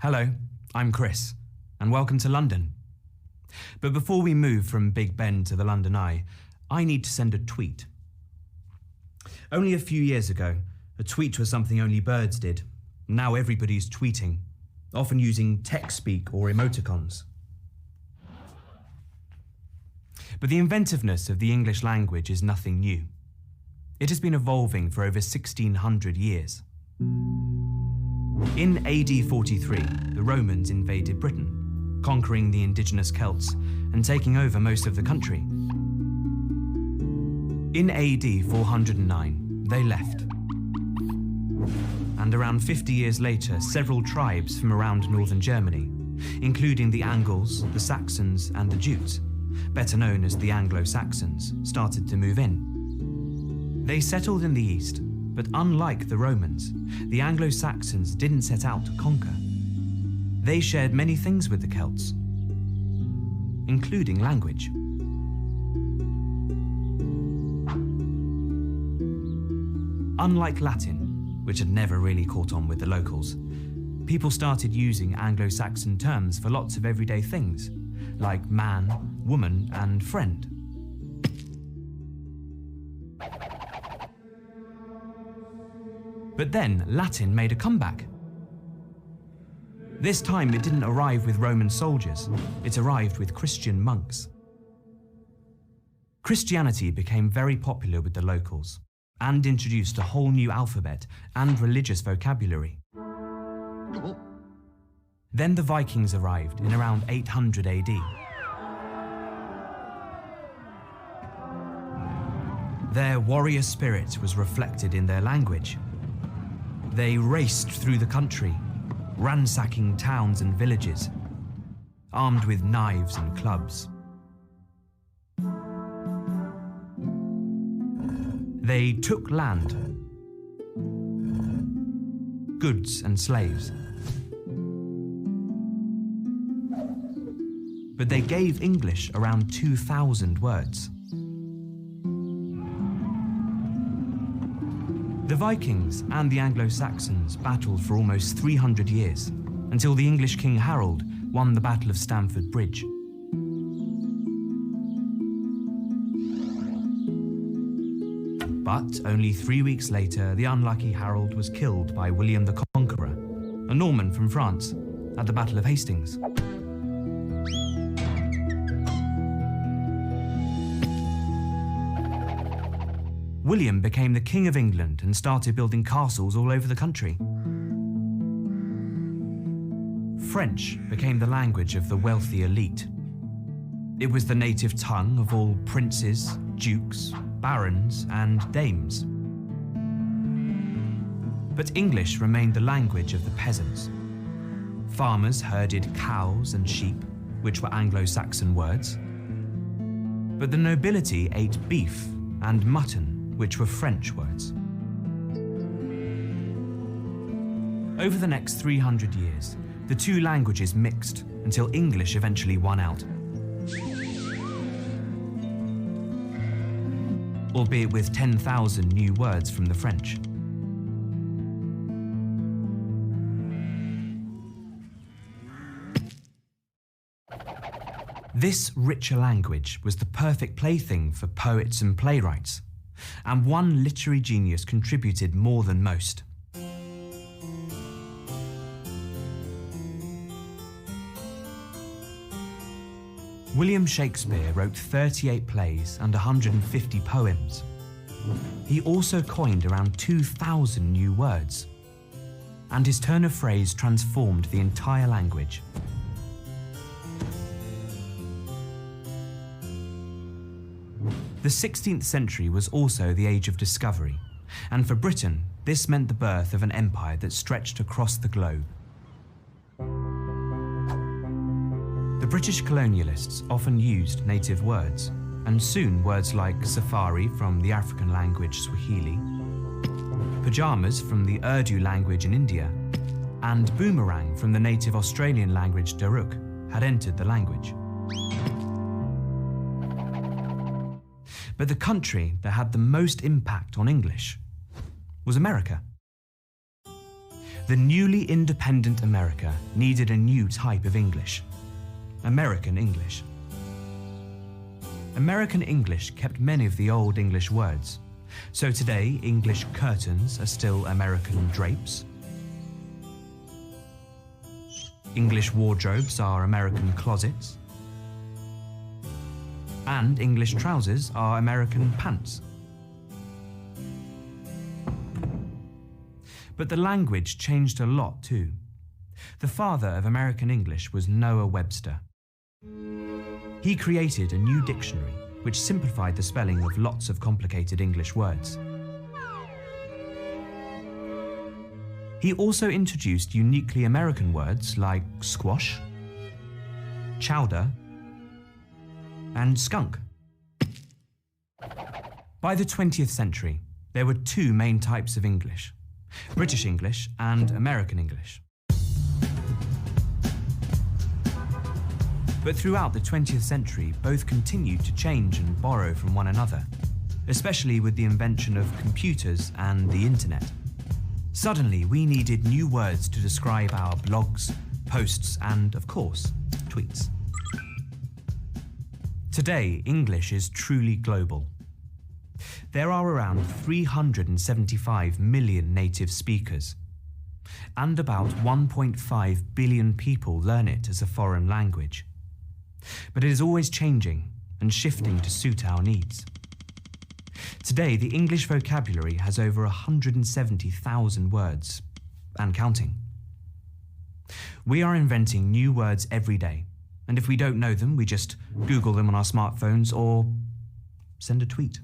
Hello, I'm Chris, and welcome to London. But before we move from Big Ben to the London Eye, I need to send a tweet. Only a few years ago, a tweet was something only birds did. Now everybody's tweeting, often using text speak or emoticons. But the inventiveness of the English language is nothing new. It has been evolving for over 1600 years. In AD 43, the Romans invaded Britain, conquering the indigenous Celts and taking over most of the country. In AD 409, they left. And around 50 years later, several tribes from around northern Germany, including the Angles, the Saxons, and the Jutes, better known as the Anglo-Saxons, started to move in. They settled in the east, but unlike the Romans, the Anglo-Saxons didn't set out to conquer. They shared many things with the Celts, including language. Unlike Latin, which had never really caught on with the locals, people started using Anglo-Saxon terms for lots of everyday things, like man, woman, and friend. But then Latin made a comeback. This time it didn't arrive with Roman soldiers, it arrived with Christian monks. Christianity became very popular with the locals and introduced a whole new alphabet and religious vocabulary. Then the Vikings arrived in around 800 AD. Their warrior spirit was reflected in their language. They raced through the country, ransacking towns and villages, armed with knives and clubs. They took land, goods and slaves. But they gave English around 2,000 words. The Vikings and the Anglo-Saxons battled for almost 300 years, until the English King Harold won the Battle of Stamford Bridge. But only 3 weeks later, the unlucky Harold was killed by William the Conqueror, a Norman from France, at the Battle of Hastings. William became the King of England and started building castles all over the country. French became the language of the wealthy elite. It was the native tongue of all princes, dukes, barons, and dames. But English remained the language of the peasants. Farmers herded cows and sheep, which were Anglo-Saxon words. But the nobility ate beef and mutton, which were French words. Over the next 300 years, the two languages mixed until English eventually won out. Albeit with 10,000 new words from the French. This richer language was the perfect plaything for poets and playwrights, and one literary genius contributed more than most. William Shakespeare wrote 38 plays and 150 poems. He also coined around 2,000 new words, and his turn of phrase transformed the entire language. The 16th century was also the age of discovery, and for Britain, this meant the birth of an empire that stretched across the globe. The British colonialists often used native words, and soon words like safari from the African language Swahili, pajamas from the Urdu language in India, and boomerang from the native Australian language Daruk had entered the language. But the country that had the most impact on English was America. The newly independent America needed a new type of English, American English. American English kept many of the old English words, so today English curtains are still American drapes. English wardrobes are American closets. And English trousers are American pants. But the language changed a lot too. The father of American English was Noah Webster. He created a new dictionary which simplified the spelling of lots of complicated English words. He also introduced uniquely American words like squash, chowder, and skunk. By the 20th century, there were two main types of English, British English and American English. But throughout the 20th century, both continued to change and borrow from one another, especially with the invention of computers and the internet. Suddenly, we needed new words to describe our blogs, posts, and, of course, tweets. Today, English is truly global. There are around 375 million native speakers, and about 1.5 billion people learn it as a foreign language. But it is always changing and shifting to suit our needs. Today, the English vocabulary has over 170,000 words, and counting. We are inventing new words every day, and if we don't know them, we just Google them on our smartphones or send a tweet.